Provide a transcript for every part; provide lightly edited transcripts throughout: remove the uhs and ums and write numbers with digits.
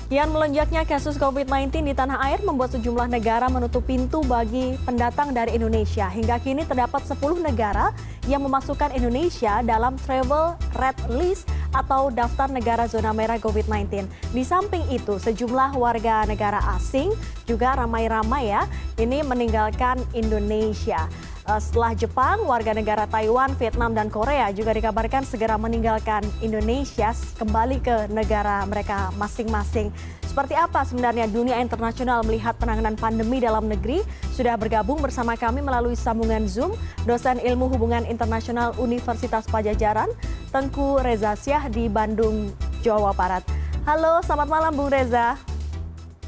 Kian melonjaknya kasus COVID-19 di tanah air membuat sejumlah negara menutup pintu bagi pendatang dari Indonesia. Hingga kini terdapat 10 negara yang memasukkan Indonesia dalam travel red list atau daftar negara zona merah COVID-19. Di samping itu, sejumlah warga negara asing juga ramai-ramai ini meninggalkan Indonesia. Setelah Jepang, warga negara Taiwan, Vietnam, dan Korea juga dikabarkan segera meninggalkan Indonesia kembali ke negara mereka masing-masing. Seperti apa sebenarnya dunia internasional melihat penanganan pandemi dalam negeri? Sudah bergabung bersama kami melalui sambungan Zoom, dosen ilmu hubungan internasional Universitas Padjadjaran, Tengku Reza Syah di Bandung, Jawa Barat. Halo, selamat malam Bung Reza.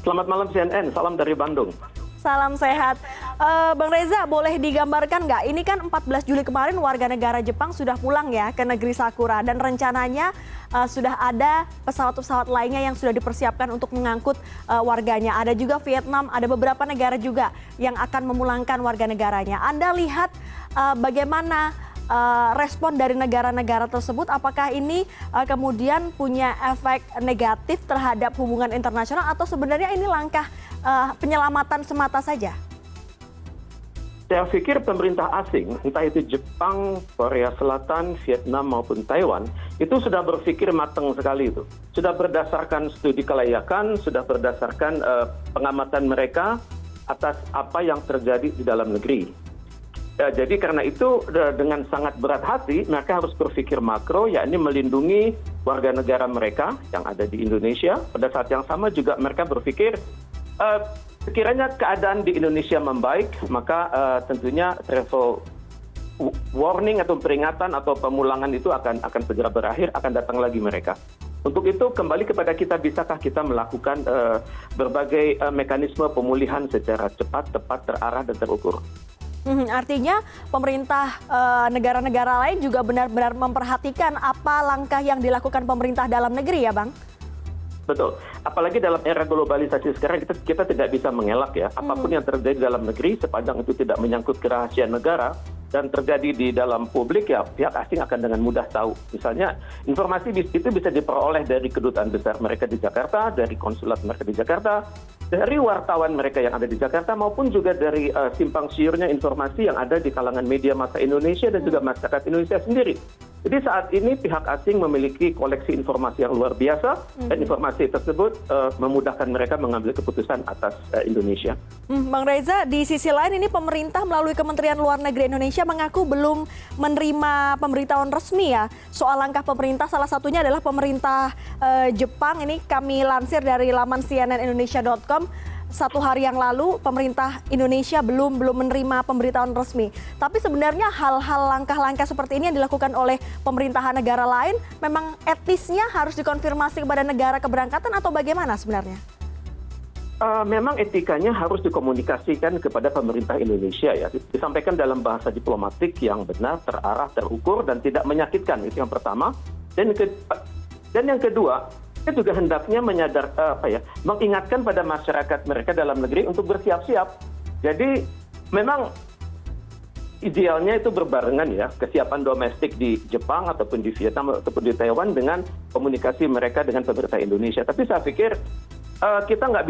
Selamat malam CNN, salam dari Bandung. Salam sehat. Bang Reza, boleh digambarkan nggak? Ini kan 14 Juli kemarin warga negara Jepang sudah pulang ya ke negeri Sakura. Dan rencananya sudah ada pesawat-pesawat lainnya yang sudah dipersiapkan untuk mengangkut warganya. Ada juga Vietnam, ada beberapa negara juga yang akan memulangkan warga negaranya. Anda lihat bagaimana respon dari negara-negara tersebut? Apakah ini kemudian punya efek negatif terhadap hubungan internasional atau sebenarnya ini langkah penyelamatan semata saja? Saya pikir pemerintah asing, entah itu Jepang, Korea Selatan, Vietnam maupun Taiwan, itu sudah berpikir matang sekali itu. Sudah berdasarkan studi kelayakan, sudah berdasarkan pengamatan mereka atas apa yang terjadi di dalam negeri. Jadi karena itu dengan sangat berat hati mereka harus berpikir makro, yakni melindungi warga negara mereka yang ada di Indonesia. Pada saat yang sama juga mereka berpikir sekiranya keadaan di Indonesia membaik, maka tentunya travel warning atau peringatan atau pemulangan itu akan segera berakhir, akan datang lagi mereka. Untuk itu kembali kepada kita, bisakah kita melakukan berbagai mekanisme pemulihan secara cepat, tepat, terarah, dan terukur. Artinya pemerintah negara-negara lain juga benar-benar memperhatikan apa langkah yang dilakukan pemerintah dalam negeri ya Bang? Betul. Apalagi dalam era globalisasi sekarang kita tidak bisa mengelak ya. Apapun yang terjadi dalam negeri sepanjang itu tidak menyangkut kerahasiaan negara dan terjadi di dalam publik ya pihak asing akan dengan mudah tahu. Misalnya informasi itu bisa diperoleh dari kedutaan besar mereka di Jakarta, dari konsulat mereka di Jakarta, dari wartawan mereka yang ada di Jakarta maupun juga dari simpang siurnya informasi yang ada di kalangan media massa Indonesia dan juga masyarakat Indonesia sendiri. Jadi saat ini pihak asing memiliki koleksi informasi yang luar biasa dan informasi tersebut memudahkan mereka mengambil keputusan atas Indonesia. Bang Reza, di sisi lain ini pemerintah melalui Kementerian Luar Negeri Indonesia mengaku belum menerima pemberitahuan resmi ya soal langkah pemerintah. Salah satunya adalah pemerintah Jepang. Ini kami lansir dari laman cnnindonesia.com. 1 hari yang lalu pemerintah Indonesia belum menerima pemberitahuan resmi. Tapi sebenarnya hal-hal langkah-langkah seperti ini yang dilakukan oleh pemerintahan negara lain memang etisnya harus dikonfirmasi kepada negara keberangkatan atau bagaimana sebenarnya? Memang etikanya harus dikomunikasikan kepada pemerintah Indonesia ya. Disampaikan dalam bahasa diplomatik yang benar, terarah, terukur dan tidak menyakitkan. Itu yang pertama. Dan yang kedua, kita juga hendaknya mengingatkan pada masyarakat mereka dalam negeri untuk bersiap-siap. Jadi memang idealnya itu berbarengan ya, kesiapan domestik di Jepang ataupun di Vietnam ataupun di Taiwan dengan komunikasi mereka dengan pemerintah Indonesia. Tapi saya pikir kita nggak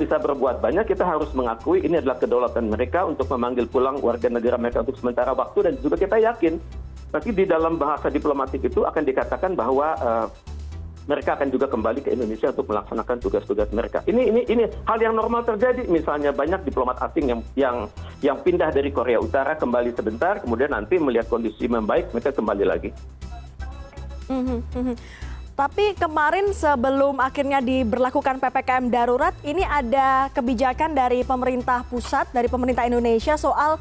bisa berbuat banyak. Kita harus mengakui ini adalah kedaulatan mereka untuk memanggil pulang warga negara mereka untuk sementara waktu, dan juga kita yakin nanti di dalam bahasa diplomatik itu akan dikatakan bahwa mereka akan juga kembali ke Indonesia untuk melaksanakan tugas-tugas mereka. Ini hal yang normal terjadi. Misalnya banyak diplomat asing yang pindah dari Korea Utara kembali sebentar, kemudian nanti melihat kondisi membaik mereka kembali lagi. Tapi kemarin sebelum akhirnya diberlakukan PPKM darurat, ini ada kebijakan dari pemerintah pusat, dari pemerintah Indonesia soal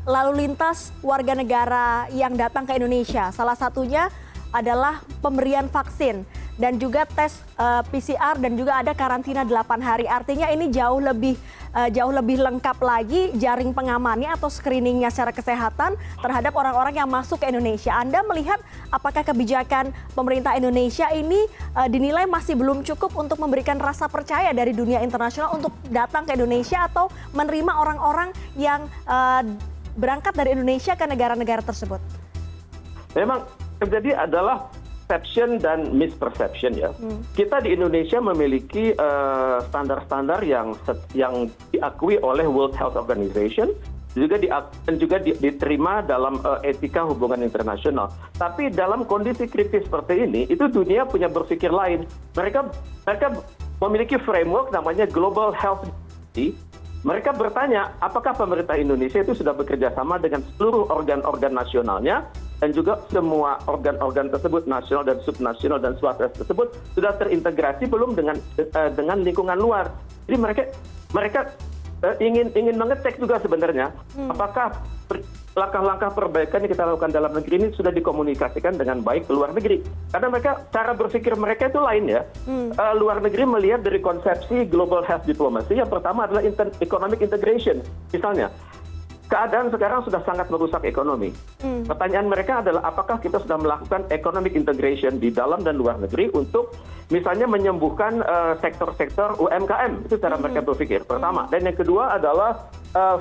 lalu lintas warga negara yang datang ke Indonesia. Salah satunya adalah pemberian vaksin dan juga tes PCR dan juga ada karantina 8 hari. Artinya ini jauh lebih lengkap lagi jaring pengamannya atau screeningnya secara kesehatan terhadap orang-orang yang masuk ke Indonesia. Anda melihat apakah kebijakan pemerintah Indonesia ini dinilai masih belum cukup untuk memberikan rasa percaya dari dunia internasional untuk datang ke Indonesia atau menerima orang-orang yang berangkat dari Indonesia ke negara-negara tersebut? Memang terjadi adalah perception dan misperception ya. Kita di Indonesia memiliki standar-standar yang diakui oleh World Health Organization dan juga diterima dalam etika hubungan internasional. Tapi dalam kondisi kritis seperti ini, itu dunia punya berpikir lain. Mereka memiliki framework namanya Global Health Policy. Mereka bertanya, apakah pemerintah Indonesia itu sudah bekerja sama dengan seluruh organ-organ nasionalnya dan juga semua organ-organ tersebut, nasional dan subnasional dan swasta tersebut sudah terintegrasi belum dengan lingkungan luar. Jadi mereka ingin mengecek juga sebenarnya apakah langkah-langkah perbaikan yang kita lakukan dalam negeri ini sudah dikomunikasikan dengan baik ke luar negeri. Karena cara berpikir mereka itu lain ya. Luar negeri melihat dari konsepsi global health diplomacy, yang pertama adalah economic integration. Misalnya, keadaan sekarang sudah sangat merusak ekonomi. Pertanyaan mereka adalah apakah kita sudah melakukan economic integration di dalam dan luar negeri untuk misalnya menyembuhkan sektor-sektor UMKM. Itu cara mereka berpikir, pertama. Dan yang kedua adalah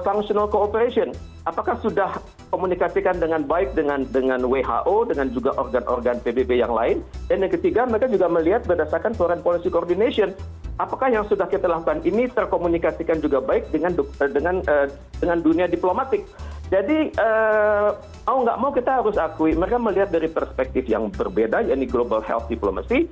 functional cooperation. Apakah sudah komunikasikan dengan baik dengan WHO, dengan juga organ-organ PBB yang lain? Dan yang ketiga, mereka juga melihat berdasarkan foreign policy coordination. Apakah yang sudah kita lakukan ini terkomunikasikan juga baik dengan dunia diplomatik? Jadi mau nggak mau kita harus akui mereka melihat dari perspektif yang berbeda, yakni global health diplomacy.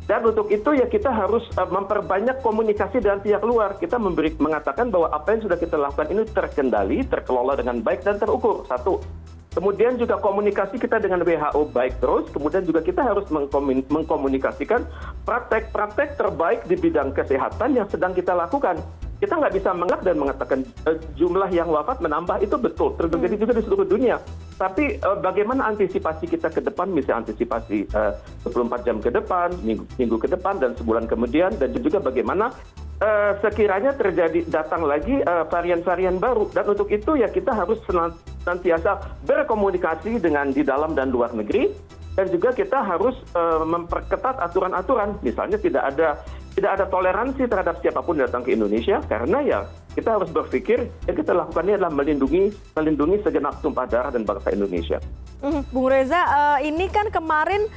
Dan untuk itu ya kita harus memperbanyak komunikasi dengan pihak luar. Kita mengatakan bahwa apa yang sudah kita lakukan ini terkendali, terkelola dengan baik dan terukur. Satu. Kemudian juga komunikasi kita dengan WHO baik terus. Kemudian juga kita harus mengkomunikasikan praktek-praktek terbaik di bidang kesehatan yang sedang kita lakukan. Kita nggak bisa mengelak dan mengatakan jumlah yang wafat menambah, itu betul terjadi juga di seluruh dunia. Tapi bagaimana antisipasi kita ke depan, misalnya antisipasi 24 jam ke depan, minggu ke depan, dan sebulan kemudian, dan juga bagaimana sekiranya datang lagi varian-varian baru. Dan untuk itu ya kita harus senantiasa berkomunikasi dengan di dalam dan luar negeri, dan juga kita harus memperketat aturan-aturan. Misalnya tidak ada toleransi terhadap siapapun yang datang ke Indonesia, karena ya kita harus berpikir yang kita lakukan ini adalah melindungi segenap tumpah darah dan bangsa Indonesia. Bung Reza, ini kan kemarin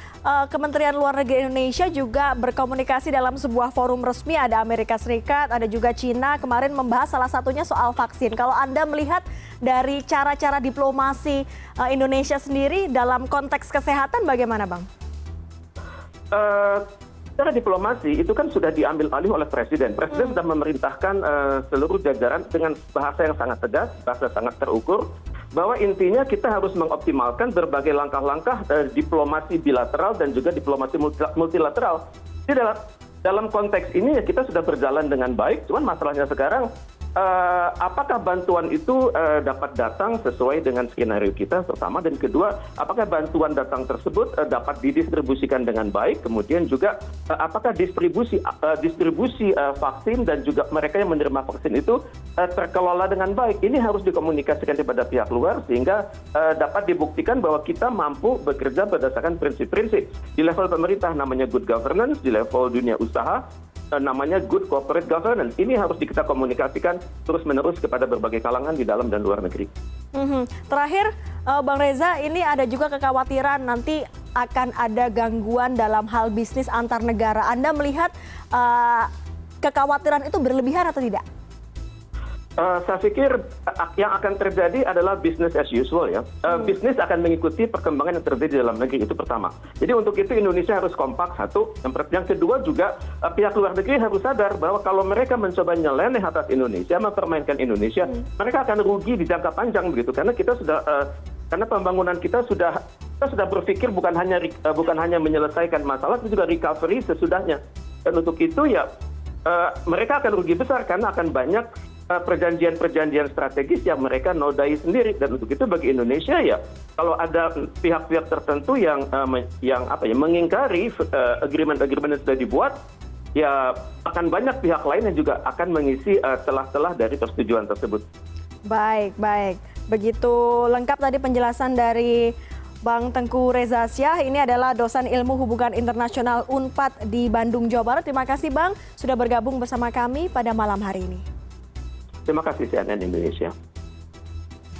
Kementerian Luar Negeri Indonesia juga berkomunikasi dalam sebuah forum resmi, ada Amerika Serikat, ada juga Cina, kemarin membahas salah satunya soal vaksin. Kalau Anda melihat dari cara-cara diplomasi Indonesia sendiri dalam konteks kesehatan bagaimana, Bang? Secara diplomasi itu kan sudah diambil alih oleh Presiden. Presiden sudah memerintahkan seluruh jajaran dengan bahasa yang sangat tegas, bahasa sangat terukur, bahwa intinya kita harus mengoptimalkan berbagai langkah-langkah diplomasi bilateral dan juga diplomasi multilateral. Jadi dalam konteks ini ya kita sudah berjalan dengan baik, cuman masalahnya sekarang apakah bantuan itu dapat datang sesuai dengan skenario kita pertama, dan kedua apakah bantuan datang tersebut dapat didistribusikan dengan baik, kemudian juga apakah distribusi vaksin dan juga mereka yang menerima vaksin itu terkelola dengan baik. Ini harus dikomunikasikan kepada pihak luar sehingga dapat dibuktikan bahwa kita mampu bekerja berdasarkan prinsip-prinsip. Di level pemerintah namanya good governance, di level dunia usaha namanya good corporate governance. Ini harus kita komunikasikan terus-menerus kepada berbagai kalangan di dalam dan luar negeri. Terakhir, Bang Reza, ini ada juga kekhawatiran nanti akan ada gangguan dalam hal bisnis antar negara. Anda melihat kekhawatiran itu berlebihan atau tidak? Saya pikir yang akan terjadi adalah business as usual ya. Bisnis akan mengikuti perkembangan yang terjadi di dalam negeri, itu pertama. Jadi untuk itu Indonesia harus kompak, satu. Yang kedua juga pihak luar negeri harus sadar bahwa kalau mereka mencoba nyeleneh atas Indonesia, mempermainkan Indonesia, mereka akan rugi di jangka panjang begitu. Karena kita karena pembangunan kita sudah berpikir bukan hanya menyelesaikan masalah, tapi juga recovery sesudahnya. Dan untuk itu ya mereka akan rugi besar karena akan banyak perjanjian-perjanjian strategis yang mereka nodai sendiri. Dan untuk itu bagi Indonesia ya kalau ada pihak-pihak tertentu yang mengingkari agreement-agreement yang sudah dibuat, ya akan banyak pihak lain yang juga akan mengisi celah-celah dari persetujuan tersebut. Baik. Begitu lengkap tadi penjelasan dari Bang Tengku Reza Syah. Ini adalah dosen ilmu hubungan internasional UNPAD di Bandung, Jawa Barat. Terima kasih Bang sudah bergabung bersama kami pada malam hari ini. Terima kasih CNN Indonesia.